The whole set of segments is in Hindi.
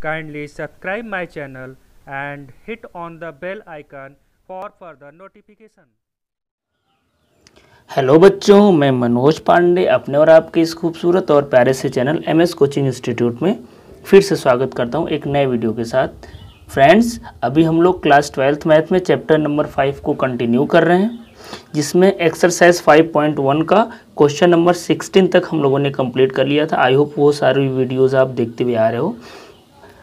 Kindly subscribe my channel and hit on the bell icon for further notification. Hello बच्चों, मैं मनोज पांडे अपने और आपके इस खूबसूरत और प्यारे से चैनल एमएस कोचिंग इंस्टीट्यूट में फिर से स्वागत करता हूं एक नए वीडियो के साथ। फ्रेंड्स, अभी हम लोग क्लास 12th मैथ में चैप्टर नंबर 5 को कंटिन्यू कर रहे हैं, जिसमें एक्सरसाइज 5.1 का क्वेश्चन नंबर 16 तक हम लोगों ने कंप्लीट कर लिया था। आई होप वो सारी वीडियोज़ आप देखते हुए आ रहे हो।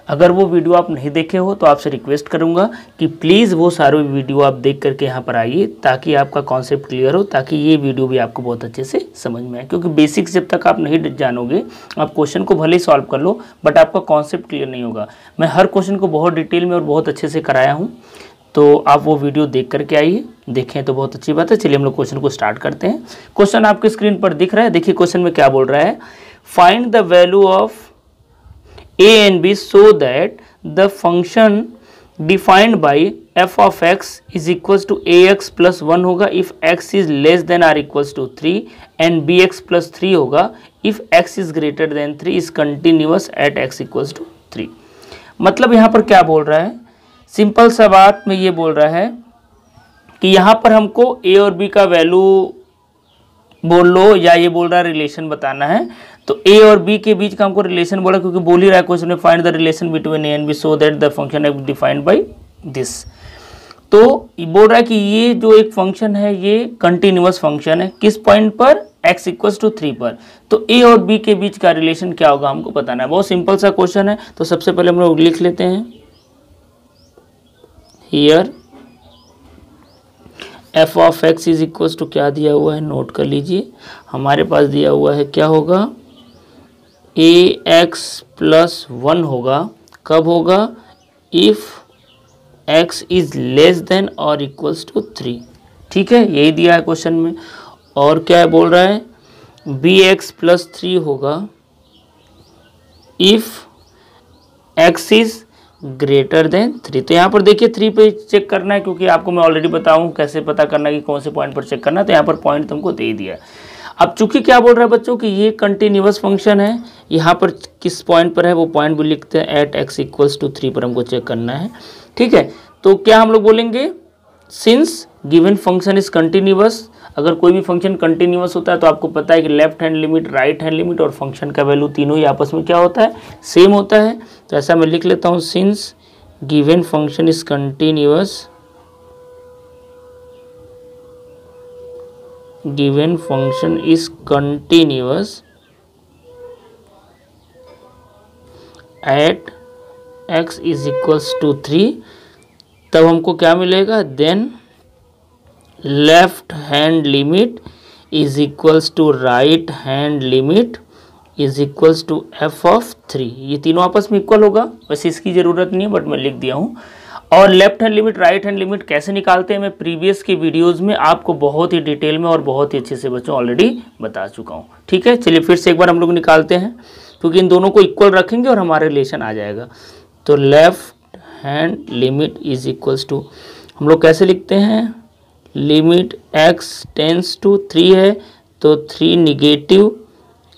अगर वो वीडियो आप नहीं देखे हो तो आपसे रिक्वेस्ट करूंगा कि प्लीज़ वो सारे वीडियो आप देख करके यहाँ पर आइए, ताकि आपका कॉन्सेप्ट क्लियर हो, ताकि ये वीडियो भी आपको बहुत अच्छे से समझ में आए। क्योंकि बेसिक्स जब तक आप नहीं जानोगे, आप क्वेश्चन को भले ही सॉल्व कर लो बट आपका कॉन्सेप्ट क्लियर नहीं होगा। मैं हर क्वेश्चन को बहुत डिटेल में और बहुत अच्छे से कराया हूँ, तो आप वो वीडियो देख करके आइए। देखें तो बहुत अच्छी बात है। चलिए हम लोग क्वेश्चन को स्टार्ट करते हैं। क्वेश्चन आपके स्क्रीन पर दिख रहा है। देखिए क्वेश्चन में क्या बोल रहा है, find the value of a and b so that the function defined by f of x is equals to ax plus 1 होगा if x is less than or equals to 3 and bx plus 3 होगा if x is greater than 3 is continuous at x equals to 3। मतलब यहाँ पर क्या बोल रहा है, सिंपल सा बात में ये बोल रहा है कि यहाँ पर हमको a और b का वैल्यू बोल लो, या ये बोल रहा है रिलेशन बताना है। तो a और b के बीच का हमको रिलेशन बोला, क्योंकि बोल ही रहा है क्वेश्चन में find the relation between a and b so that the function है डिफाइंड बाय दिस। तो बोल रहा है कि ये जो एक फंक्शन है ये कंटिन्यूअस फंक्शन है, किस पॉइंट पर, x इक्वल्स टू 3 पर। तो a और b के बीच का रिलेशन क्या होगा हमको बताना है। बहुत सिंपल सा क्वेश्चन है। तो सबसे पहले हम लोग लिख लेते हैं here f of x is equals to क्या दिया हुआ है, नोट कर लीजिए। हमारे पास दिया हुआ है क्या होगा, ax प्लस 1 होगा। कब होगा, if x is less then और इक्वल्स टू 3। ठीक है, यही दिया है क्वेश्चन में। और क्या है बोल रहा है, bx प्लस 3 होगा if x is greater than 3। तो यहाँ पर देखिए 3 पे चेक करना है, क्योंकि आपको मैं ऑलरेडी बताऊँ कैसे पता करना है कि कौन से पॉइंट पर चेक करना है। तो यहाँ पर पॉइंट तुमको दे दिया है। अब चूंकि क्या बोल रहा है बच्चों कि ये कंटिन्यूअस फंक्शन है, यहाँ पर किस पॉइंट पर है वो पॉइंट भी लिखते हैं, एट x इक्वल्स टू 3 पर हमको चेक करना है। ठीक है, तो क्या हम लोग बोलेंगे, since given function is continuous. अगर कोई भी फंक्शन कंटिन्यूअस होता है तो आपको पता है कि left hand limit, right hand limit और फंक्शन का वैल्यू तीनों ही आपस में क्या होता है, सेम होता है। तो ऐसा मैं लिख लेता हूँ, since given function is continuous, given function is continuous at x is equals to 3, तब हमको क्या मिलेगा, then left hand limit is equals to right hand limit is equals to f of 3। ये तीनों आपस में इक्वल होगा, वैसे इसकी ज़रूरत नहीं है बट मैं लिख दिया हूँ। और left hand limit, right hand limit कैसे निकालते हैं मैं प्रीवियस के वीडियोस में आपको बहुत ही डिटेल में और बहुत ही अच्छे से बच्चों ऑलरेडी बता चुका हूँ। ठीक है, चलिए फिर से एक बार हम लोग निकालते हैं, क्योंकि इन दोनों को इक्वल रखेंगे और हमारा रिलेशन आ जाएगा। तो left hand limit is equals to, हम लोग कैसे लिखते हैं, लिमिट x टेंस टू 3 है तो 3 negative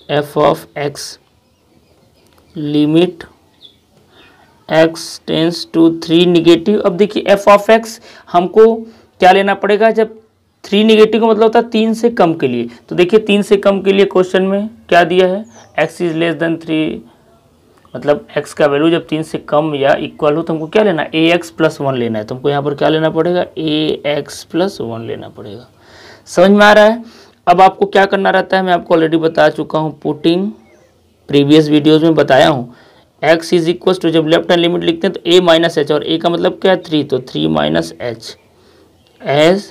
f of x, limit x tends to 3 negative. अब देखिए f ऑफ x हमको क्या लेना पड़ेगा, जब 3 निगेटिव का मतलब होता है 3 से कम के लिए। तो देखिए 3 से कम के लिए क्वेश्चन में क्या दिया है, x इज लेस देन 3, मतलब x का वैल्यू जब 3 से कम या इक्वल हो तो हमको क्या लेना है, ax प्लस 1 लेना है। तुमको यहाँ पर क्या लेना पड़ेगा, ax प्लस 1 लेना पड़ेगा। समझ में आ रहा है। अब आपको क्या करना रहता है मैं आपको ऑलरेडी बता चुका हूँ, पुटिंग प्रीवियस वीडियोज़ में बताया हूँ। x इज इक्वल टू, जब लेफ्ट हैंड लिमिट लिखते हैं तो a माइनस एच, और a का मतलब क्या है 3, तो 3 minus h, as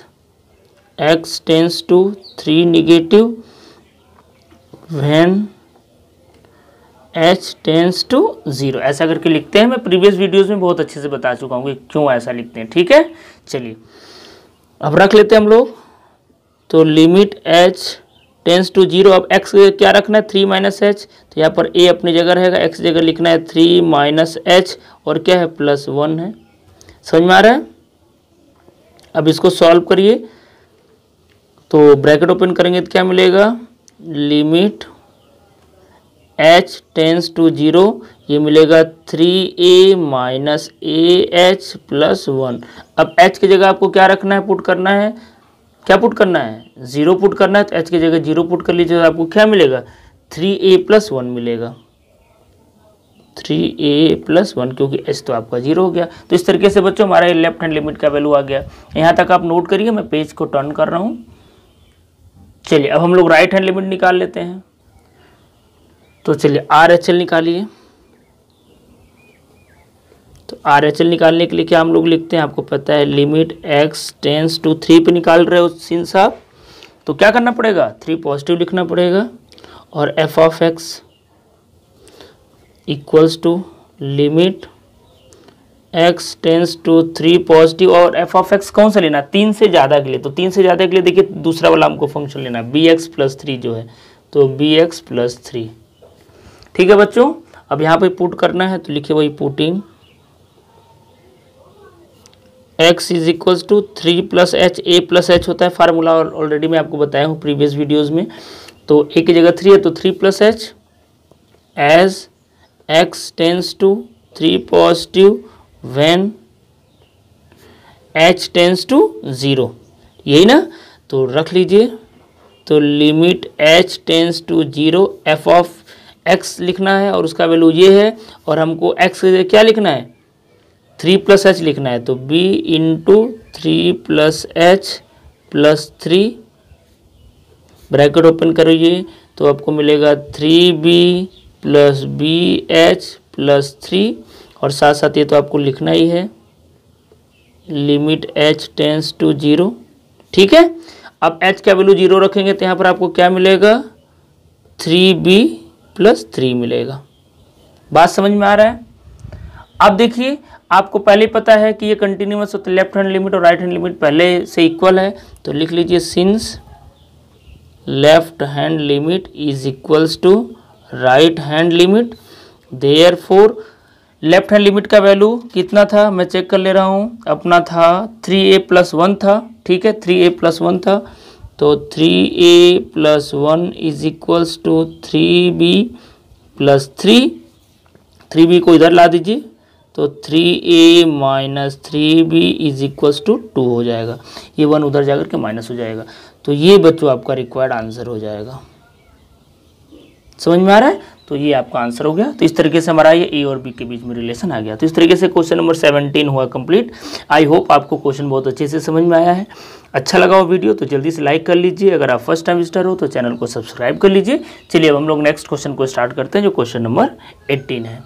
x tends to 3 negative when h tends to 0, ऐसा करके लिखते हैं। मैं प्रीवियस वीडियोस में बहुत अच्छे से बता चुका हूँ कि क्यों ऐसा लिखते हैं। ठीक है, चलिए अब रख लेते हैं हम लोग। तो लिमिट h टेंस टू 0, अब x क्या रखना है, 3 माइनस एच, तो यहाँ पर a अपनी जगह रहेगा, x जगह लिखना है 3 माइनस एच, और क्या है प्लस 1 है। समझ में आ रहा है। अब इसको सॉल्व करिए, तो ब्रैकेट ओपन करेंगे तो क्या मिलेगा, लिमिट h टेंस टू 0, ये मिलेगा 3a minus A H plus 1। अब h की जगह आपको क्या रखना है, पुट करना है, क्या पुट करना है, 0 पुट करना है। तो h की जगह 0 पुट कर लीजिए, तो आपको क्या मिलेगा, 3a प्लस 1 मिलेगा, 3a प्लस 1, क्योंकि h तो आपका 0 हो गया। तो इस तरीके से बच्चों हमारा लेफ्ट हैंड लिमिट का वैल्यू आ गया। यहाँ तक आप नोट करिए, मैं पेज को टर्न कर रहा हूँ। चलिए अब हम लोग राइट हैंड लिमिट निकाल लेते हैं। तो चलिए RHL निकालिए। तो RHL निकालने के लिए क्या हम लोग लिखते हैं, आपको पता है लिमिट x टेंस टू 3 पे निकाल रहे हो सिंस आप, तो क्या करना पड़ेगा, 3 पॉजिटिव लिखना पड़ेगा। और f of x equals to limit x tends to 3 positive. और f ऑफ x कौन सा लेना, 3 से ज़्यादा के लिए। तो 3 से ज़्यादा के लिए देखिए दूसरा वाला हमको फंक्शन लेना है, bx प्लस 3 जो है, तो bx प्लस 3। ठीक है बच्चों, अब यहाँ पे पुट करना है, तो लिखिए वही putting x is equals to 3 plus h, a plus h होता है फार्मूला, और ऑलरेडी मैं आपको बताया हूँ प्रीवियस वीडियोज़ में। तो a की जगह 3 है, तो 3 plus h as x tends to 3 positive when h tends to 0, यही ना, तो रख लीजिए। तो limit h tends to 0, f of x लिखना है और उसका वैल्यू ये है, और हमको x के क्या लिखना है, 3 प्लस एच लिखना है। तो b into 3 plus H plus 3, bracket open करिए, तो आपको मिलेगा 3b plus B H plus 3, और साथ साथ ये तो आपको लिखना ही है लिमिट h टेंस टू 0। ठीक है, अब h का वैल्यू 0 रखेंगे तो यहाँ पर आपको क्या मिलेगा, 3b प्लस 3 मिलेगा। बात समझ में आ रहा है। अब देखिए आपको पहले पता है कि ये कंटिन्यूअस होता है, लेफ्ट हैंड लिमिट और राइट हैंड लिमिट पहले से इक्वल है। तो लिख लीजिए since left hand limit is equals to right hand limit, therefore left hand limit का वैल्यू कितना था, मैं चेक कर ले रहा हूँ, अपना था 3a प्लस 1 था। ठीक है, 3a प्लस 1 था, तो 3a plus 1 is equals to 3b plus 3, 3b को इधर ला दीजिए, तो 3a minus 3b is equals to 2 हो जाएगा। ये 1 उधर जाकर के माइनस हो जाएगा, तो ये बच्चों आपका रिक्वायर्ड आंसर हो जाएगा। समझ में आ रहा है, तो ये आपका आंसर हो गया। तो इस तरीके से हमारा ये ए और बी के बीच में रिलेशन आ गया। तो इस तरीके से क्वेश्चन नंबर 17 हुआ कंप्लीट। आई होप आपको क्वेश्चन बहुत अच्छे से समझ में आया है। अच्छा लगा वो वीडियो तो जल्दी से लाइक कर लीजिए। अगर आप फर्स्ट टाइम विजिटर हो तो चैनल को सब्सक्राइब कर लीजिए। चलिए अब हम लोग नेक्स्ट क्वेश्चन को स्टार्ट करते हैं, जो क्वेश्चन नंबर 18 है।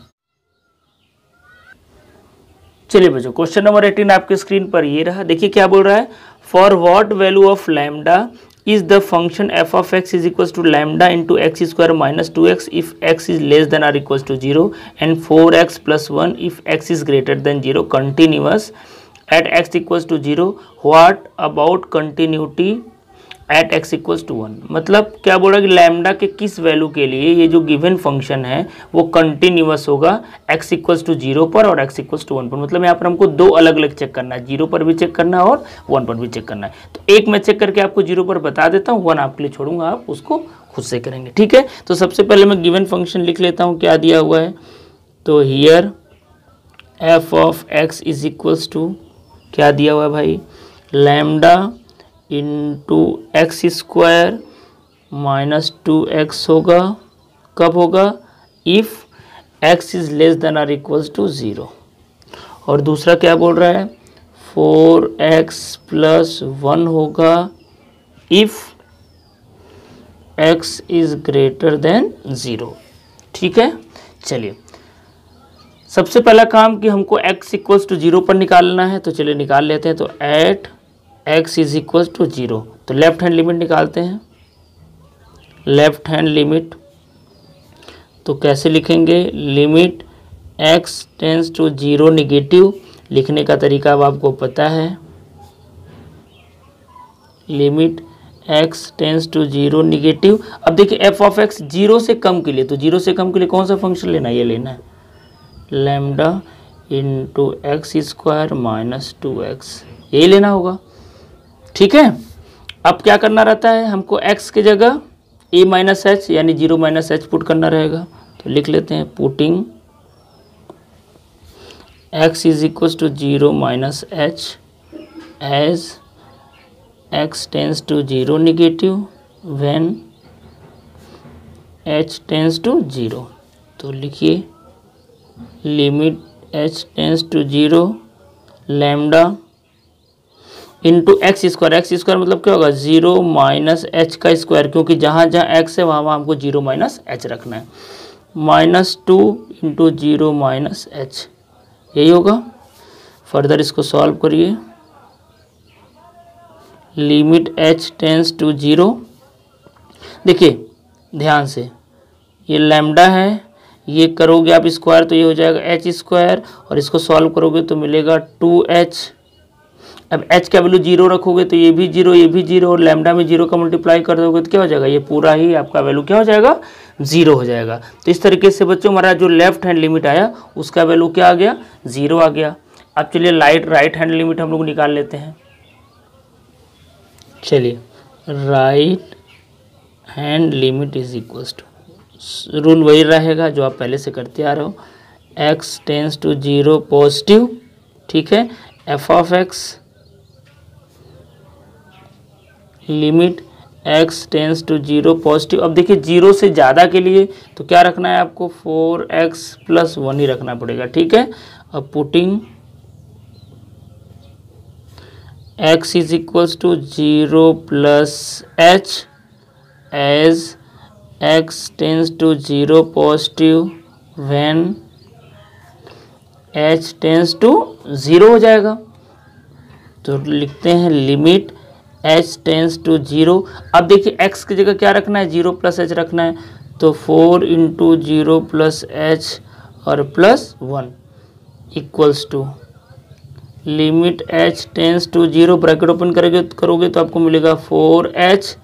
चलिए बच्चों, क्वेश्चन नंबर 18 आपके स्क्रीन पर ये रहा। देखिए क्या बोल रहा है, for what value of lambda is the function f of x is equals to lambda into x square minus 2x if x is less than or equals to 0 and 4x plus 1 if x is greater than 0 continuous at x equals to 0, what about continuity at x equals to 1। मतलब क्या बोल रहा है कि लैम्डा के किस वैल्यू के लिए ये जो गिवन फंक्शन है वो कंटिन्यूअस होगा x इक्वल्स टू 0 पर और x इक्वल्स टू 1 पर। मतलब यहाँ पर हमको दो अलग अलग चेक करना है, 0 पर भी चेक करना है और 1 पर भी चेक करना है। तो एक मैं चेक करके आपको 0 पर बता देता हूँ, 1 आपके लिए छोड़ूंगा, आप उसको खुद से करेंगे। ठीक है, तो सबसे पहले मैं गिवन फंक्शन लिख लेता हूँ, क्या दिया हुआ है। तो here f of x is equals to क्या दिया हुआ है भाई, lambda into x square minus 2x होगा। कब होगा, if x is less than or equals to 0। और दूसरा क्या बोल रहा है, 4x प्लस 1 होगा if x is greater than 0। ठीक है, चलिए सबसे पहला काम कि हमको x इक्वल्स टू 0 पर निकालना है, तो चलिए निकाल लेते हैं। तो at x is equal to 0, तो लेफ्ट हैंड लिमिट निकालते हैं। लेफ्ट हैंड लिमिट तो कैसे लिखेंगे, limit x tends to 0 negative. लिखने का तरीका अब आपको पता है, limit x tends to 0 negative. अब देखिए f ऑफ x 0 से कम के लिए, तो 0 से कम के लिए कौन सा फंक्शन लेना है, ये लेना है lambda into x square minus 2x, यही लेना होगा। ठीक है, अब क्या करना रहता है, हमको x की जगह a माइनस एच यानी 0 माइनस एच पुट करना रहेगा। तो लिख लेते हैं putting x is equal to 0 minus h as x tends to 0 negative when h tends to 0। तो लिखिए limit h tends to 0 lambda into x square मतलब क्या होगा 0 माइनस एच का स्क्वायर, क्योंकि जहाँ जहाँ x है वहाँ हमको 0 माइनस एच रखना है, -2 इंटू 0 माइनस एच, यही होगा। फर्दर इसको सॉल्व करिए, लिमिट h टेंस टू 0। देखिए ध्यान से, ये लैम्डा है, ये करोगे आप स्क्वायर तो ये हो जाएगा एच स्क्वायर, और इसको सॉल्व करोगे तो मिलेगा 2h। अब h का वैल्यू 0 रखोगे तो ये भी 0 ये भी 0, और लैम्डा में 0 का मल्टीप्लाई कर दोगे तो क्या हो जाएगा, ये पूरा ही आपका वैल्यू क्या हो जाएगा, 0 हो जाएगा। तो इस तरीके से बच्चों हमारा जो लेफ्ट हैंड लिमिट आया उसका वैल्यू क्या आ गया, 0 आ गया। अब चलिए राइट हैंड लिमिट हम लोग निकाल लेते हैं। चलिए right hand limit is equal to, rule वही रहेगा जो आप पहले से करते आ रहे हो, x टेंस टू 0 पॉजिटिव, ठीक है, f of x limit x tends to 0 positive. अब देखिए 0 से ज़्यादा के लिए तो क्या रखना है आपको, 4x + 1 ही रखना पड़ेगा, ठीक है। अब putting x is equals to 0 + h as x tends to 0 positive when h tends to 0 हो जाएगा। तो लिखते हैं लिमिट h टेंस टू 0। अब देखिए x की जगह क्या रखना है, 0 + h रखना है, तो 4 इंटू 0 + h और +1 equals to limit h tends to 0, bracket open करोगे तो आपको मिलेगा 4h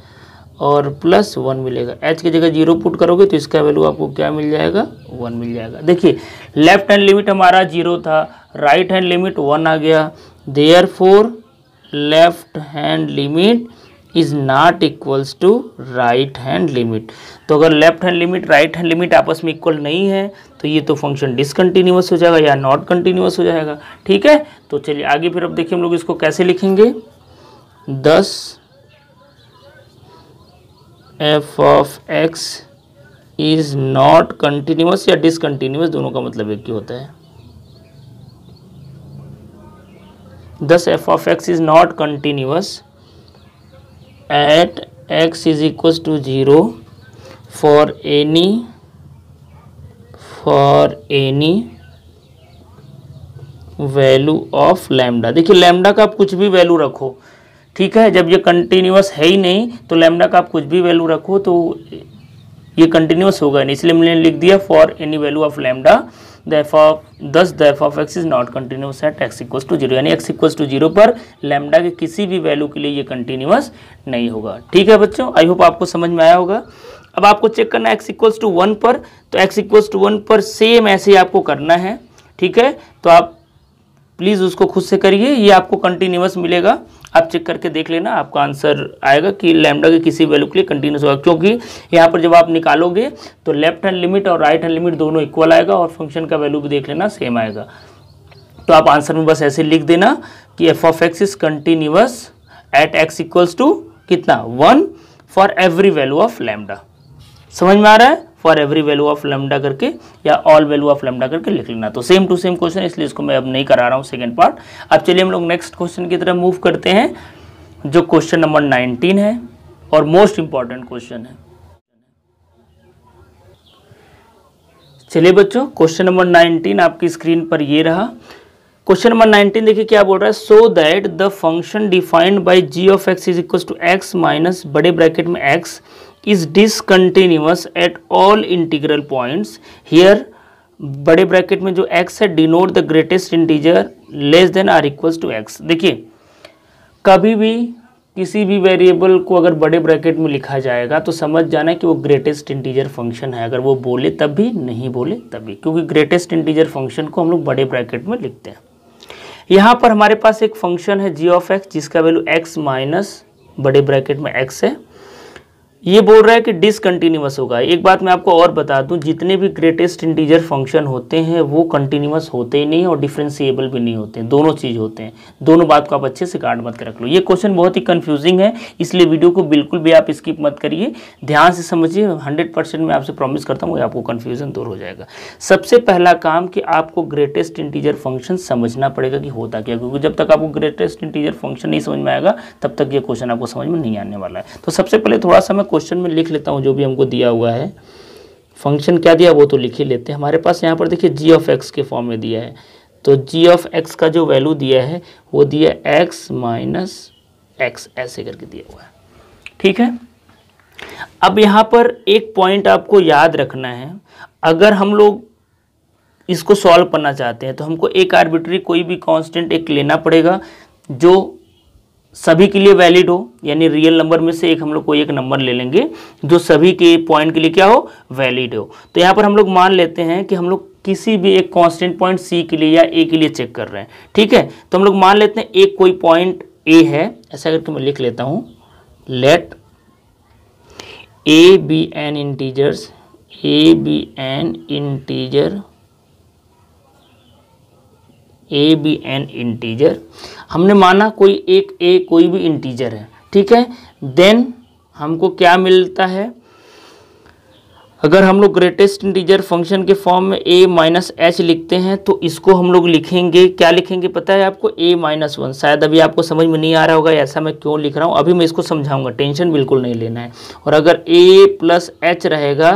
और +1 मिलेगा। h की जगह 0 पुट करोगे तो इसका वैल्यू आपको क्या मिल जाएगा, 1 मिल जाएगा। देखिए लेफ्ट हैंड लिमिट हमारा 0 था, राइट हैंड लिमिट 1 आ गया, therefore left hand limit is not equals to right hand limit. तो अगर left hand limit right hand limit आपस में इक्वल नहीं है तो ये तो फंक्शन डिसकंटिन्यूअस हो जाएगा या नॉट कंटिन्यूअस हो जाएगा, ठीक है। तो चलिए आगे फिर अब देखिए हम लोग इसको कैसे लिखेंगे, 10 f of x is not continuous या डिसकंटिन्यूअस, दोनों का मतलब एक ही होता है। 10 f of x is not continuous at x is equal to 0 for any value of lambda. देखिए लैम्डा का आप कुछ भी वैल्यू रखो, ठीक है, जब ये कंटिन्यूअस है ही नहीं तो लैम्डा का आप कुछ भी वैल्यू रखो तो ये कंटिन्यूअस होगा नहीं, इसलिए मैंने लिख दिया for any value of lambda the f of x is not continuous at x equals to 0, यानी x इक्वल्स टू 0 पर लैम्डा के किसी भी वैल्यू के लिए ये कंटिन्यूअस नहीं होगा, ठीक है बच्चों। आई होप आपको समझ में आया होगा। अब आपको चेक करना है x इक्वल्स टू 1 पर, तो x इक्वल्स टू 1 पर सेम ऐसे ही आपको करना है, ठीक है। तो आप प्लीज़ उसको खुद से करिए, ये आपको कंटिन्यूअस मिलेगा, आप चेक करके देख लेना, आपका आंसर आएगा कि लैम्डा के किसी वैल्यू के लिए कंटिन्यूअस होगा, क्योंकि यहाँ पर जब आप निकालोगे तो लेफ्ट हैंड लिमिट और राइट हैंड लिमिट दोनों इक्वल आएगा और फंक्शन का वैल्यू भी देख लेना सेम आएगा। तो आप आंसर में बस ऐसे लिख देना कि f of x is continuous at x equals to कितना 1 for every value of lambda. समझ में आ रहा है, for every value of lambda करके या ऑल वैल्यू ऑफ लैम्डा करके लिख लेना। तो सेम टू सेम क्वेश्चन, इसलिए इसको मैं अब नहीं करा रहा हूँ सेकंड पार्ट। अब चलिए हम लोग नेक्स्ट क्वेश्चन की तरफ मूव करते हैं, जो क्वेश्चन नंबर 19 है और मोस्ट इंपॉर्टेंट क्वेश्चन है। चलिए बच्चों, क्वेश्चन नंबर 19 आपकी स्क्रीन पर ये रहा। क्वेश्चन नंबर 19 देखिए क्या बोल रहा है, so that the function defined by g of x is equal to x minus बड़े ब्रैकेट में x is discontinuous at all integral points here बड़े ब्रैकेट में जो x है denote the greatest integer less than or equals to x। देखिए कभी भी किसी भी वेरिएबल को अगर बड़े ब्रैकेट में लिखा जाएगा तो समझ जाना कि वो ग्रेटेस्ट इंटीजर फंक्शन है, अगर वो बोले तब भी नहीं बोले तब भी, क्योंकि ग्रेटेस्ट इंटीजर फंक्शन को हम लोग बड़े ब्रैकेट में लिखते हैं। यहाँ पर हमारे पास एक फंक्शन है g ऑफ x जिसका वैल्यू x माइनस बड़े ब्रैकेट में x है, ये बोल रहा है कि डिसकंटिन्यूअस होगा। एक बात मैं आपको और बता दूं, जितने भी ग्रेटेस्ट इंटीजर फंक्शन होते हैं वो कंटिन्यूअस होते ही नहीं और डिफरेंशिएबल भी नहीं होते हैं, दोनों चीज़ होते हैं। दोनों बात को आप अच्छे से गार्ड मत के रख लो। ये क्वेश्चन बहुत ही कंफ्यूजिंग है, इसलिए वीडियो को बिल्कुल भी आप स्किप मत करिए, ध्यान से समझिए। 100% मैं आपसे प्रॉमिस करता हूँ आपको कन्फ्यूजन दूर हो जाएगा। सबसे पहला काम कि आपको ग्रेटेस्ट इंटीजर फंक्शन समझना पड़ेगा कि होता क्या, क्योंकि जब तक आपको ग्रेटेस्ट इंटीजर फंक्शन नहीं समझ में आएगा तब तक ये क्वेश्चन आपको समझ में नहीं आने वाला है। तो सबसे पहले थोड़ा सा मैं क्वेश्चन में लिख लेता हूं जो भी हमको दिया हुआ है। फंक्शन क्या दिया वो तो लिख ही लेते हैं। हमारे पास यहाँ पर देखिए जी ऑफ एक्स के फॉर्म में दिया है, तो जी ऑफ एक्स का जो वैल्यू दिया है वो दिया एक्स माइनस एक्स, ऐसे करके दिया हुआ है। ठीक है, अब यहाँ पर एक पॉइंट आपको याद रखना है, अगर हम लोग इसको सॉल्व करना चाहते हैं तो हमको एक आर्बिट्री कोई भी कांस्टेंट एक लेना पड़ेगा जो सभी के लिए वैलिड हो, यानी रियल नंबर में से एक हम लोग कोई एक नंबर ले लेंगे जो सभी के पॉइंट के लिए क्या हो, वैलिड हो। तो यहाँ पर हम लोग मान लेते हैं कि हम लोग किसी भी एक कांस्टेंट पॉइंट सी के लिए या ए के लिए चेक कर रहे हैं। ठीक है, तो हम लोग मान लेते हैं एक कोई पॉइंट ए है, ऐसा करके मैं लिख लेता हूँ, let a b n integers, a b n integer, a b n integer. हमने माना कोई एक ए कोई भी इंटीजर है। ठीक है, देन हमको क्या मिलता है, अगर हम लोग ग्रेटेस्ट इंटीजर फंक्शन के फॉर्म में a माइनस एच लिखते हैं तो इसको हम लोग लिखेंगे, क्या लिखेंगे पता है आपको, a माइनस वन। शायद अभी आपको समझ में नहीं आ रहा होगा ऐसा मैं क्यों लिख रहा हूँ, अभी मैं इसको समझाऊंगा, टेंशन बिल्कुल नहीं लेना है। और अगर a प्लस एच रहेगा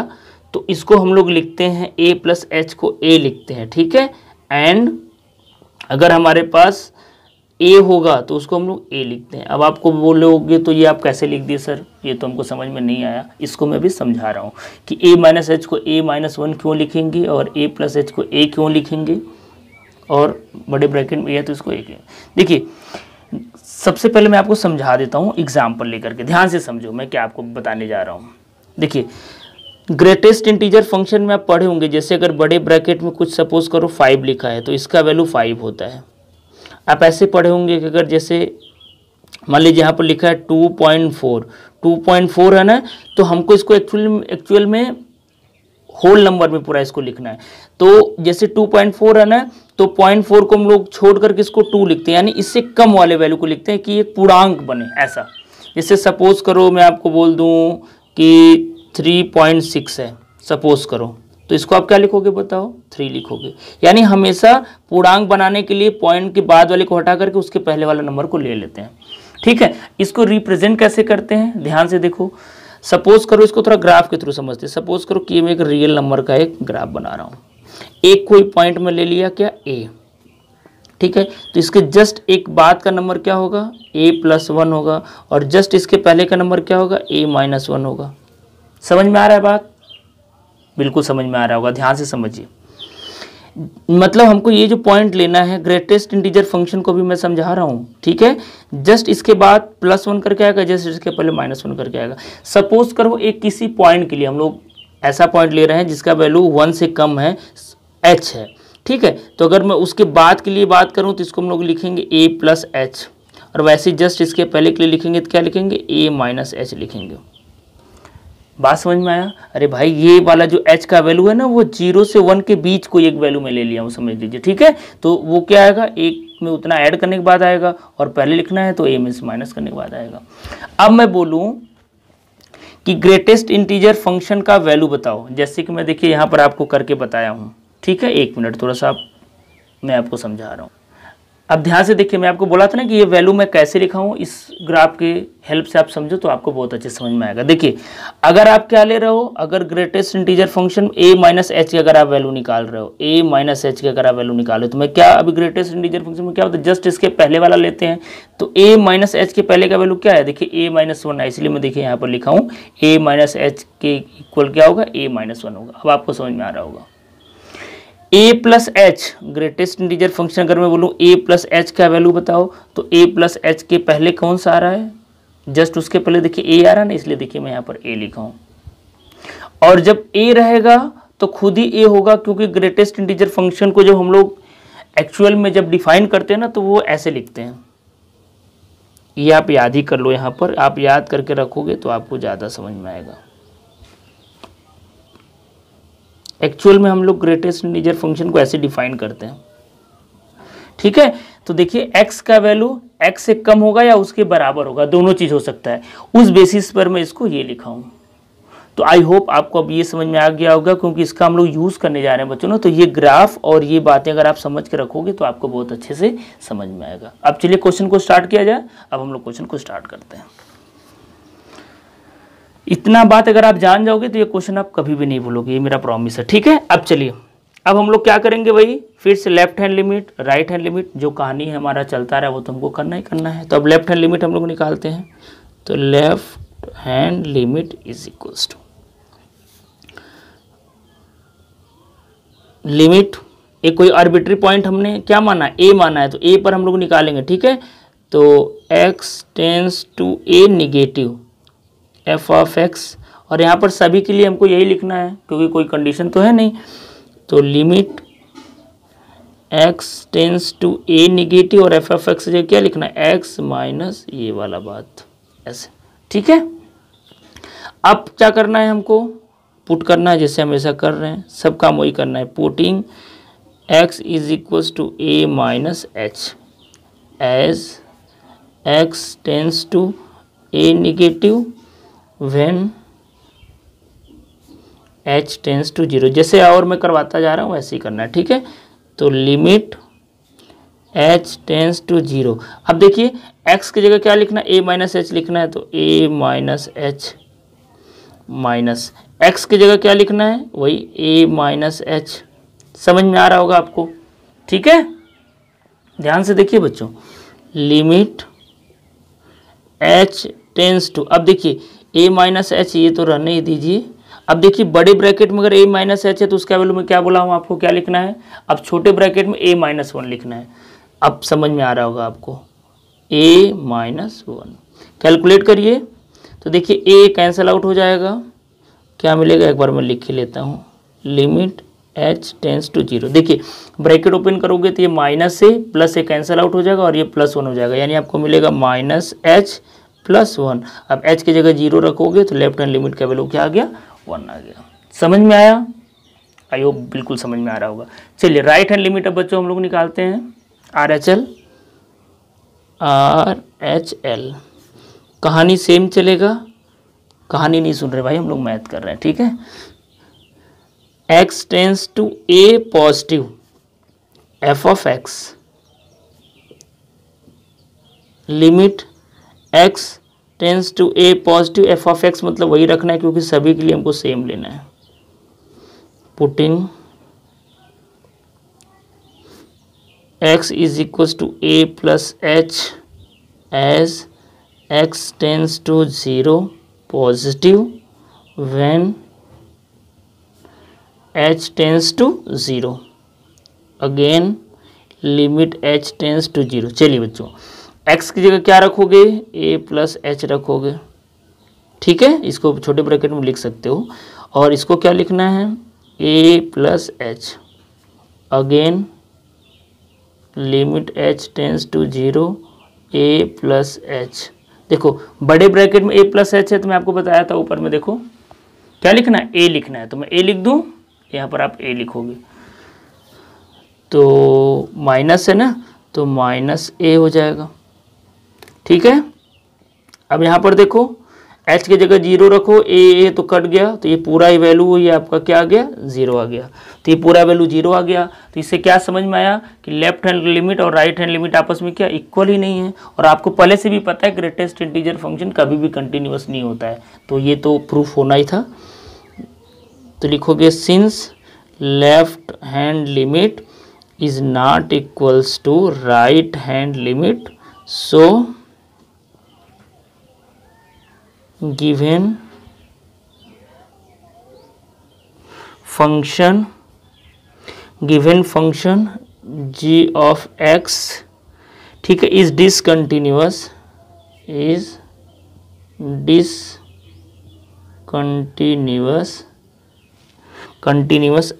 तो इसको हम लोग लिखते हैं a प्लस एच को a लिखते हैं। ठीक है, एंड अगर हमारे पास a होगा तो उसको हम लोग a लिखते हैं। अब आपको बोलोगे तो ये आप कैसे लिख दिए सर, ये तो हमको समझ में नहीं आया, इसको मैं भी समझा रहा हूँ कि a माइनस एच को a माइनस वन क्यों लिखेंगे और a प्लस एच को a क्यों लिखेंगे, और बड़े ब्रैकेट में a है तो इसको a क्यों। देखिए सबसे पहले मैं आपको समझा देता हूँ एग्जाम्पल लेकर के, ध्यान से समझो मैं क्या आपको बताने जा रहा हूँ। देखिए ग्रेटेस्ट इंटीजर फंक्शन में आप पढ़े होंगे, जैसे अगर बड़े ब्रैकेट में कुछ सपोज करो 5 लिखा है तो इसका वैल्यू 5 होता है। आप ऐसे पढ़े होंगे कि अगर जैसे मान लीजिए यहाँ पर लिखा है 2.4 है ना, तो हमको इसको एक्चुअल में होल नंबर में पूरा इसको लिखना है। तो जैसे 2.4 है ना, तो 0.4 को हम लोग छोड़ करके इसको 2 लिखते हैं, यानी इससे कम वाले वैल्यू को लिखते हैं कि एक पूर्णांक बने। ऐसा जैसे सपोज करो मैं आपको बोल दूँ कि 3.6 है सपोज करो, तो इसको आप क्या लिखोगे बताओ, 3 लिखोगे। यानी हमेशा पूर्णांक बनाने के लिए पॉइंट के बाद वाले को हटा करके उसके पहले वाले नंबर को ले लेते हैं। ठीक है, इसको रिप्रेजेंट कैसे करते हैं ध्यान से देखो। सपोज करो, इसको थोड़ा ग्राफ के थ्रू समझते हैं। सपोज करो कि मैं एक रियल नंबर का एक ग्राफ बना रहा हूँ, एक कोई पॉइंट में ले लिया क्या a। ठीक है, तो इसके जस्ट एक बाद का नंबर क्या होगा, a प्लस 1 होगा, और जस्ट इसके पहले का नंबर क्या होगा, a माइनस 1 होगा। समझ में आ रहा है बात, बिल्कुल समझ में आ रहा होगा, ध्यान से समझिए। मतलब हमको ये जो पॉइंट लेना है, ग्रेटेस्ट इंटीजर फंक्शन को भी मैं समझा रहा हूँ। ठीक है, जस्ट इसके बाद +1 करके आएगा, जस्ट इसके पहले -1 करके आएगा। सपोज करो एक किसी पॉइंट के लिए हम लोग ऐसा पॉइंट ले रहे हैं जिसका वैल्यू 1 से कम है, h है। ठीक है, तो अगर मैं उसके बाद के लिए बात करूँ तो इसको हम लोग लिखेंगे a प्लस एच, और वैसे जस्ट इसके पहले के लिए लिखेंगे तो क्या लिखेंगे, a माइनस एच लिखेंगे। बात समझ में आया? अरे भाई ये वाला जो h का वैल्यू है ना, वो 0 से 1 के बीच को एक वैल्यू में ले लिया हूँ, समझ लीजिए। ठीक है, तो वो क्या आएगा, एक में उतना ऐड करने के बाद आएगा, और पहले लिखना है तो a में से माइनस करने के बाद आएगा। अब मैं बोलूँ कि ग्रेटेस्ट इंटीजर फंक्शन का वैल्यू बताओ, जैसे कि मैं देखिए यहाँ पर आपको करके बताया हूँ। ठीक है, 1 मिनट थोड़ा सा मैं आपको समझा रहा हूँ। अब ध्यान से देखिए, मैं आपको बोला था ना कि ये वैल्यू मैं कैसे लिखा हूँ, इस ग्राफ के हेल्प से आप समझो तो आपको बहुत अच्छे समझ में आएगा। देखिए अगर आप क्या ले रहे हो, अगर greatest integer function a minus H की अगर आप वैल्यू निकाल रहे हो, a माइनस एच की अगर आप वैल्यू निकालो, तो मैं क्या अभी ग्रेटेस्ट इंटीजर फंक्शन में क्या होता है, जस्ट इसके पहले वाला लेते हैं। तो a माइनस एच के पहले का वैल्यू क्या है, देखिए a माइनस 1 है, इसलिए मैं देखिए यहाँ पर लिखा हूँ a माइनस एच के इक्वल क्या होगा, a माइनस 1 होगा। अब आपको समझ में आ रहा होगा। a plus H greatest integer function, अगर मैं बोलूँ a प्लस एच का वैल्यू बताओ, तो a प्लस एच के पहले कौन सा आ रहा है, जस्ट उसके पहले देखिए a आ रहा है ना, इसलिए देखिए मैं यहाँ पर a लिखा हूँ। और जब a रहेगा तो खुद ही a होगा, क्योंकि ग्रेटेस्ट इंटीजर फंक्शन को जब हम लोग एक्चुअल में जब डिफाइन करते हैं ना, तो वो ऐसे लिखते हैं, ये आप याद ही कर लो, यहाँ पर आप याद करके रखोगे तो आपको ज़्यादा समझ में आएगा। एक्चुअल में हम लोग ग्रेटेस्ट इंटीजर फंक्शन को ऐसे डिफाइन करते हैं, ठीक है। तो देखिए x का वैल्यू x से कम होगा या उसके बराबर होगा, दोनों चीज हो सकता है, उस बेसिस पर मैं इसको ये लिखा हूं। तो आई होप आपको अब ये समझ में आ गया होगा, क्योंकि इसका हम लोग यूज करने जा रहे हैं बच्चों ना। तो ये ग्राफ और ये बातें अगर आप समझ के रखोगे तो आपको बहुत अच्छे से समझ में आएगा। अब चलिए क्वेश्चन को स्टार्ट किया जाए। अब हम लोग क्वेश्चन को स्टार्ट करते हैं। इतना बात अगर आप जान जाओगे तो ये क्वेश्चन आप कभी भी नहीं भूलोगे, ये मेरा प्रॉमिस है, ठीक है। अब चलिए, अब हम लोग क्या करेंगे वही फिर से left hand limit right hand limit, जो कहानी है हमारा चलता रहा वो तो हमको करना ही करना है। तो अब लेफ्ट हैंड लिमिट हम लोग निकालते हैं। तो left hand limit is equals to limit, एक कोई आर्बिट्री पॉइंट हमने क्या माना, ए माना है, तो ए पर हम लोग निकालेंगे, ठीक है। तो x tends to a negative f of x, और यहाँ पर सभी के लिए हमको यही लिखना है क्योंकि कोई कंडीशन तो है नहीं। तो limit x tends to a negative और एफ ऑफ एक्स क्या लिखना है, x माइनस ये वाला बात, ऐसे, ठीक है। अब क्या करना है, हमको पुट करना है, जैसे हमेशा कर रहे हैं, सब काम वही करना है। Putting x is equals to a minus h as x tends to a negative when h tends to 0, जैसे और मैं करवाता जा रहा हूँ वैसे ही करना है, ठीक है। तो लिमिट h टेंस टू 0, अब देखिए x की जगह क्या लिखना है, a माइनस एच लिखना है, तो a minus H minus x की जगह क्या लिखना है, वही a माइनस एच। समझ में आ रहा होगा आपको, ठीक है। ध्यान से देखिए बच्चों, लिमिट h टेंस टू, अब देखिए a माइनस एच, ये तो रहने ही दीजिए। अब देखिए बड़े ब्रैकेट में अगर a माइनस एच है तो उसका वैल्यू में क्या बोला हूँ आपको, क्या लिखना है। अब छोटे ब्रैकेट में a माइनस 1 लिखना है। अब समझ में आ रहा होगा आपको, a माइनस 1 कैलकुलेट करिए। तो देखिए a कैंसिल आउट हो जाएगा, क्या मिलेगा एक बार मैं लिख ही लेता हूँ। लिमिट h टेंस टू 0, देखिए ब्रैकेट ओपन करोगे तो ये माइनस से प्लस से कैंसिल आउट हो जाएगा और ये प्लस 1 हो जाएगा, यानी आपको मिलेगा माइनस h प्लस 1। अब h की जगह 0 रखोगे तो लेफ्ट हैंड लिमिट का वैल्यू क्या आ गया, 1 आ गया। समझ में आया, आई होप बिल्कुल समझ में आ रहा होगा। चलिए राइट हैंड लिमिट अब बच्चों हम लोग निकालते हैं। RHL कहानी सेम चलेगा, कहानी नहीं सुन रहे भाई, हम लोग मैथ कर रहे हैं, ठीक है। x tends to a positive f of x, limit x tends to a positive f of x, मतलब वही रखना है क्योंकि सभी के लिए हमको सेम लेना है। Putting x is equal to a plus h as x tends to 0 positive when h tends to 0, again limit h tends to 0। चलिए बच्चों x की जगह क्या रखोगे, a प्लस एच रखोगे, ठीक है। इसको छोटे ब्रैकेट में लिख सकते हो, और इसको क्या लिखना है, a plus h, again limit h tends to 0 a plus h. देखो बड़े ब्रैकेट में a प्लस एच है, तो मैं आपको बताया था ऊपर में, देखो क्या लिखना है, a लिखना है, तो मैं a लिख दूं, यहाँ पर आप a लिखोगे, तो माइनस है ना, तो माइनस a हो जाएगा, ठीक है। अब यहाँ पर देखो h की जगह 0 रखो, a तो कट गया, तो ये पूरा ही वैल्यू ये आपका क्या आ गया, 0 आ गया, तो ये पूरा वैल्यू 0 आ गया। तो इससे क्या समझ में आया कि लेफ्ट हैंड लिमिट और राइट हैंड लिमिट आपस में क्या इक्वल ही नहीं है, और आपको पहले से भी पता है ग्रेटेस्ट इंटीजर फंक्शन कभी भी कंटिन्यूअस नहीं होता है, तो ये तो प्रूफ होना ही था। तो लिखोगे since left hand limit is not equals to right hand limit, so given function g of x, ठीक है, is discontinuous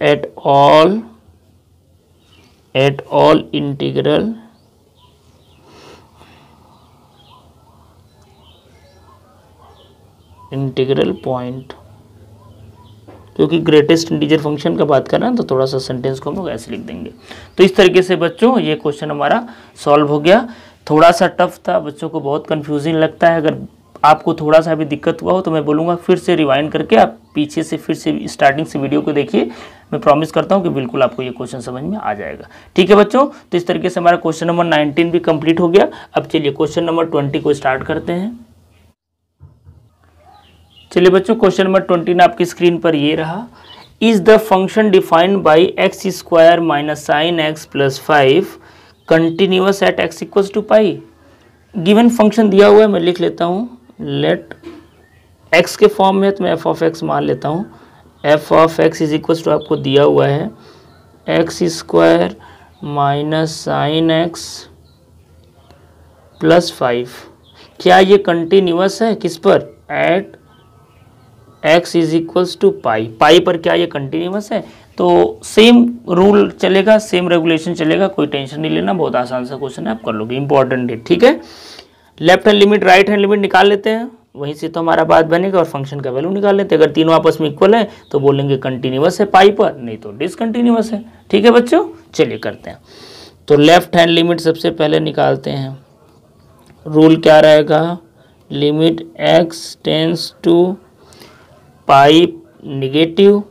at all integral integral point, क्योंकि ग्रेटेस्ट इंटीजर फंक्शन का बात कर रहे हैं तो थोड़ा सा सेंटेंस को हम लोग ऐसे लिख देंगे। तो इस तरीके से बच्चों ये क्वेश्चन हमारा सॉल्व हो गया। थोड़ा सा टफ था, बच्चों को बहुत कंफ्यूजिंग लगता है। अगर आपको थोड़ा सा भी दिक्कत हुआ हो तो मैं बोलूँगा फिर से रिवाइंड करके आप पीछे से फिर से स्टार्टिंग से वीडियो को देखिए। मैं प्रॉमिस करता हूँ कि बिल्कुल आपको ये क्वेश्चन समझ में आ जाएगा। ठीक है बच्चों, तो इस तरीके से हमारा क्वेश्चन नंबर 19 भी कंप्लीट हो गया। अब चलिए क्वेश्चन नंबर 20 को स्टार्ट करते हैं। चलिए बच्चों, क्वेश्चन नंबर 20 आपकी स्क्रीन पर ये रहा। Is the function defined by x square minus sine x plus 5 continuous at x equals to pi. Given function दिया हुआ है, मैं लिख लेता हूँ। लेट एक्स के फॉर्म में तो मैं एफ ऑफ एक्स मान लेता हूँ। F of x is equals to आपको दिया हुआ है x square minus sine x plus 5। क्या ये कंटिन्यूअस है? किस पर? At x is equals to pi. Pi पर क्या ये कंटिन्यूअस है? तो सेम रूल चलेगा, सेम रेगुलेशन चलेगा, कोई टेंशन नहीं लेना, बहुत आसान सा क्वेश्चन है, आप कर लोगे, इंपॉर्टेंट है। ठीक है, left hand limit right hand limit निकाल लेते हैं, वहीं से तो हमारा बात बनेगा, और फंक्शन का वैल्यू निकाल लेते हैं। अगर तीनों आपस में इक्वल है तो बोलेंगे कंटिन्यूअस है पाई पर, नहीं तो डिसकंटिन्यूअस है। ठीक है बच्चों, चलिए करते हैं। तो लेफ्ट हैंड लिमिट सबसे पहले निकालते हैं। रूल क्या रहेगा? Limit x tends to pi negative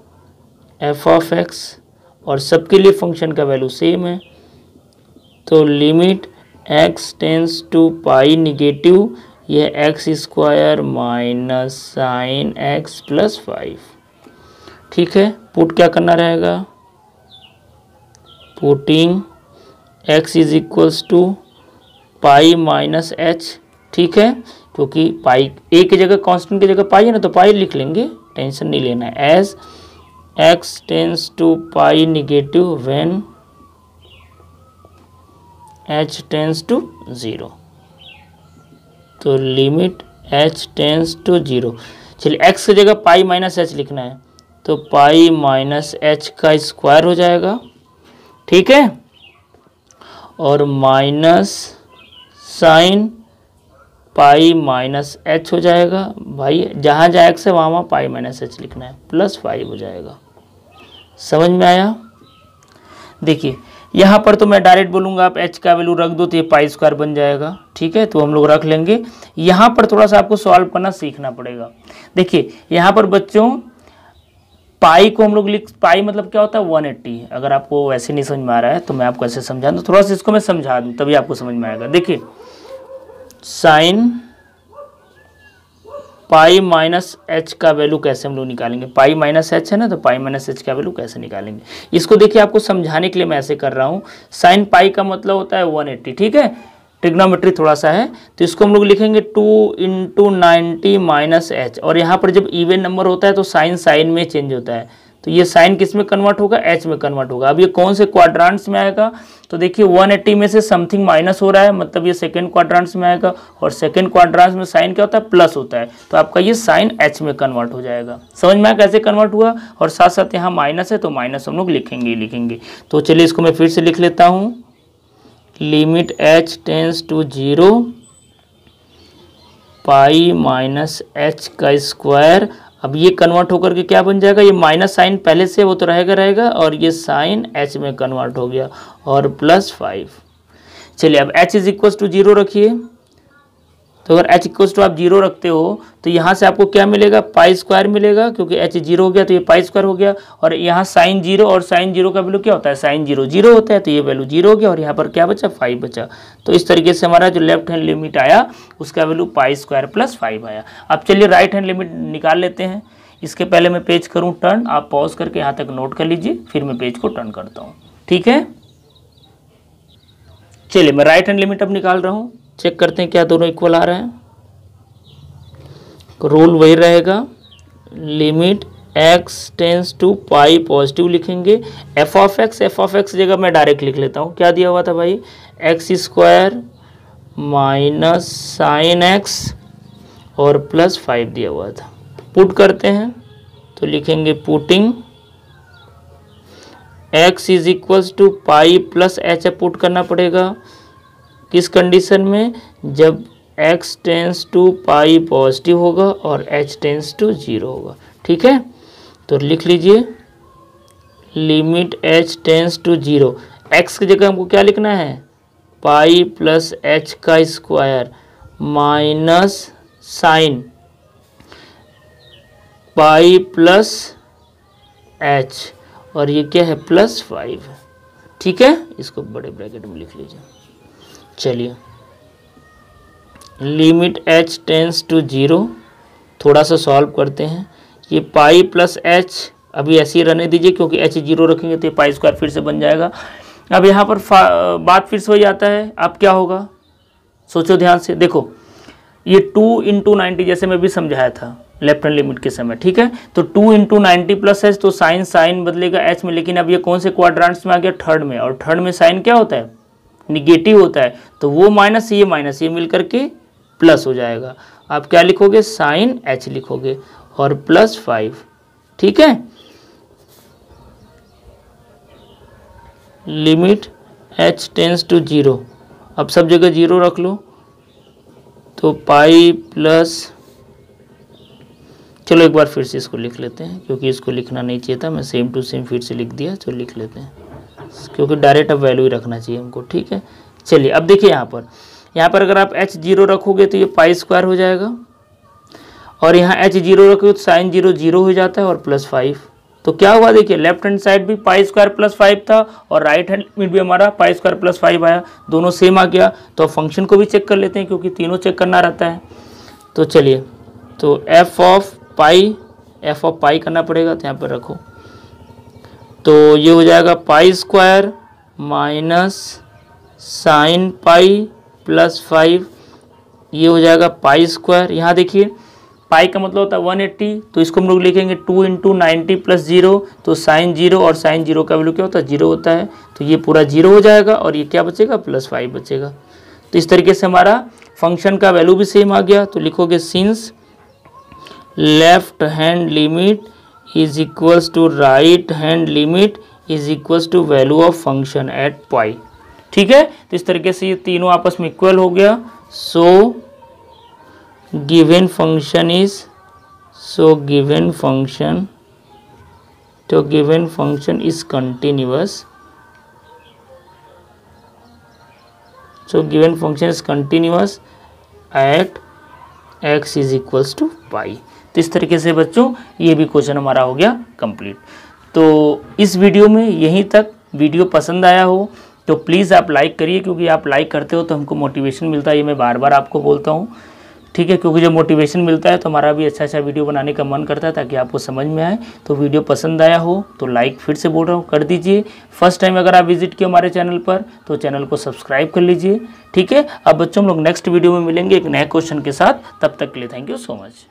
f of x, और सबके लिए फंक्शन का वैल्यू सेम है। तो limit x tends to pi negative, ये x square minus sine x plus 5। ठीक है, पुट क्या करना रहेगा? Putting x is equals to pi minus h. ठीक है, क्योंकि पाई ए की जगह कांस्टेंट की जगह पाई है ना, तो पाई लिख लेंगे, टेंशन नहीं लेना है। As x tends to pi negative when h tends to 0। तो लिमिट एच टेंस टू 0। चलिए एक्स की जगह पाई माइनस एच लिखना है, तो पाई माइनस एच का स्क्वायर हो जाएगा। ठीक है, और माइनस साइन पाई माइनस एच हो जाएगा। भाई जहाँ जहाँ एक्स है वहाँ पाई माइनस एच लिखना है, प्लस 5 हो जाएगा। समझ में आया? देखिए यहाँ पर तो मैं डायरेक्ट बोलूँगा आप एच का वैल्यू रख दो तो ये पाई स्क्वायर बन जाएगा। ठीक है, तो हम लोग रख लेंगे। यहाँ पर थोड़ा सा आपको सॉल्व करना सीखना पड़ेगा। देखिए यहाँ पर बच्चों पाई को हम लोग पाई मतलब क्या होता है? 180। अगर आपको वैसे नहीं समझ में आ रहा है तो मैं आपको ऐसे समझा दूँ, थोड़ा सा इसको मैं समझा दूँ तभी आपको समझ में आएगा। देखिए साइन पाई माइनस एच का वैल्यू कैसे हम लोग निकालेंगे? पाई माइनस एच है ना, तो पाई माइनस एच का वैल्यू कैसे निकालेंगे? इसको देखिए आपको समझाने के लिए मैं ऐसे कर रहा हूँ। साइन पाई का मतलब होता है 180। ठीक है, ट्रिग्नोमेट्री थोड़ा सा है, तो इसको हम लोग लिखेंगे 2 × 90 माइनस एच। और यहाँ पर जब इवन नंबर होता है तो साइन साइन में चेंज होता है, तो ये साइन किस में कन्वर्ट होगा? एच में कन्वर्ट होगा। अब ये कौन से क्वाड्रांट्स में आएगा? तो देखिए 180 में से समथिंग माइनस हो रहा है, मतलब ये सेकंड क्वाड्रांट्स में आएगा, और सेकंड क्वाड्रांट्स में साइन क्या होता है? प्लस होता है, तो आपका ये साइन एच में कन्वर्ट हो जाएगा। समझ में आया कैसे कन्वर्ट हुआ? और साथ साथ यहाँ माइनस है तो माइनस हम लोग लिखेंगे ही लिखेंगे। तो चलिए इसको मैं फिर से लिख लेता हूँ। Limit h tends to 0 pi minus h का स्क्वायर। अब ये कन्वर्ट होकर के क्या बन जाएगा? ये माइनस साइन पहले से वो तो रहेगा, और ये साइन एच में कन्वर्ट हो गया, और प्लस 5। चलिए अब h इज इक्वल टू 0 रखिए। तो अगर h इक्वल टू आप 0 रखते हो तो यहाँ से आपको क्या मिलेगा? पाई स्क्वायर मिलेगा, क्योंकि h 0 हो गया तो ये पाई स्क्वायर हो गया। और यहाँ साइन 0, और साइन 0 का वैल्यू क्या होता है? साइन 0 0 होता है, तो ये वैल्यू 0 हो गया, और यहाँ पर क्या बचा? 5 बचा। तो इस तरीके से हमारा जो लेफ्ट हैंड लिमिट आया उसका वैल्यू पाई स्क्वायर प्लस 5 आया। अब चलिए राइट हैंड लिमिट निकाल लेते हैं। इसके पहले मैं पेज करूँ टर्न, आप पॉज करके यहाँ तक नोट कर लीजिए, फिर मैं पेज को टर्न करता हूँ। ठीक है, चलिए मैं राइट हैंड लिमिट अब निकाल रहा हूँ। चेक करते हैं क्या दोनों इक्वल आ रहे हैं। रूल वही रहेगा, limit x tends to pi positive लिखेंगे। एफ ऑफ एक्स जगह मैं डायरेक्ट लिख लेता हूँ। क्या दिया हुआ था भाई? X square minus sine x और प्लस 5 दिया हुआ था। पुट करते हैं तो लिखेंगे putting x is equals to pi plus h. Put करना पड़ेगा किस कंडीशन में? जब x tends to pi positive होगा और h टेंस टू 0 होगा। ठीक है, तो लिख लीजिए limit h tends to 0। x की जगह हमको क्या लिखना है, पाई प्लस h का square minus sine pi plus h, और ये क्या है +5। ठीक है, इसको बड़े ब्रैकेट में लिख लीजिए। चलिए लिमिट h टेंस टू 0, थोड़ा सा सॉल्व करते हैं। ये पाई प्लस h अभी ऐसे ही रहने दीजिए, क्योंकि h 0 रखेंगे तो ये पाई स्क्वायर फिर से बन जाएगा। अब यहाँ पर बात फिर से हो जाता है, अब क्या होगा सोचो ध्यान से। देखो ये 2 × 90 जैसे मैं भी समझाया था लेफ्ट हैंड लिमिट के समय। ठीक है, तो 2 × 90 प्लस h, तो साइन बदलेगा h में, लेकिन अब ये कौन से क्वाड्रेंट्स में आ गया, थर्ड में, और थर्ड में साइन क्या होता है, निगेटिव होता है, तो वो माइनस ये मिल करके प्लस हो जाएगा। आप क्या लिखोगे, साइन h लिखोगे और +5। ठीक है, लिमिट h टेंस टू 0, अब सब जगह 0 रख लो, तो पाई प्लस, चलो एक बार फिर से इसको लिख लेते हैं, क्योंकि इसको लिखना नहीं चाहिए था, मैं सेम टू सेम फिर से लिख दिया, तो लिख लेते हैं, क्योंकि डायरेक्ट अब वैल्यू ही रखना चाहिए हमको। ठीक है, चलिए अब देखिए यहाँ पर अगर आप h 0 रखोगे तो ये पाई स्क्वायर हो जाएगा, और यहाँ h 0 रखोगे तो साइन 0 हो जाता है और +5। तो क्या हुआ, देखिए लेफ्ट हैंड साइड भी पाई स्क्वायर +5 था और राइट हैंड लिमिट भी हमारा पाई स्क्वायर +5 आया, दोनों सेम आ गया। तो फंक्शन को भी चेक कर लेते हैं, क्योंकि तीनों चेक करना रहता है। तो चलिए, तो एफ ऑफ पाई करना पड़ेगा, तो यहाँ पर रखो, तो ये हो जाएगा पाई स्क्वायर माइनस साइन पाई +5, ये हो जाएगा पाई स्क्वायर। यहाँ देखिए पाई का मतलब होता है 180, तो इसको हम लोग लिखेंगे 2 × 90 + 0, तो साइन 0, और साइन 0 का वैल्यू क्या होता है, 0 होता है, तो ये पूरा 0 हो जाएगा, और ये क्या बचेगा, +5 बचेगा। तो इस तरीके से हमारा फंक्शन का वैल्यू भी सेम आ गया। तो लिखोगे since left hand limit is equals to right hand limit is equals to value of function at pi. ठीक है, तो इस तरीके से ये तीनों आपस में इक्वल हो गया। So given function is continuous, at x is equals to pi. तो इस तरीके से बच्चों ये भी क्वेश्चन हमारा हो गया कंप्लीट। तो इस वीडियो में यहीं तक, वीडियो पसंद आया हो तो प्लीज़ आप लाइक करिए, क्योंकि आप लाइक करते हो तो हमको मोटिवेशन मिलता है, ये मैं बार बार आपको बोलता हूँ। ठीक है, क्योंकि जब मोटिवेशन मिलता है तो हमारा भी अच्छा वीडियो बनाने का मन करता है, ताकि आपको समझ में आए। तो वीडियो पसंद आया हो तो लाइक, फिर से बोल रहा हूँ, कर दीजिए। फर्स्ट टाइम अगर आप विजिट किए हमारे चैनल पर तो चैनल को सब्सक्राइब कर लीजिए। ठीक है, अब बच्चों हम लोग नेक्स्ट वीडियो में मिलेंगे एक नए क्वेश्चन के साथ, तब तक के लिए थैंक यू सो मच।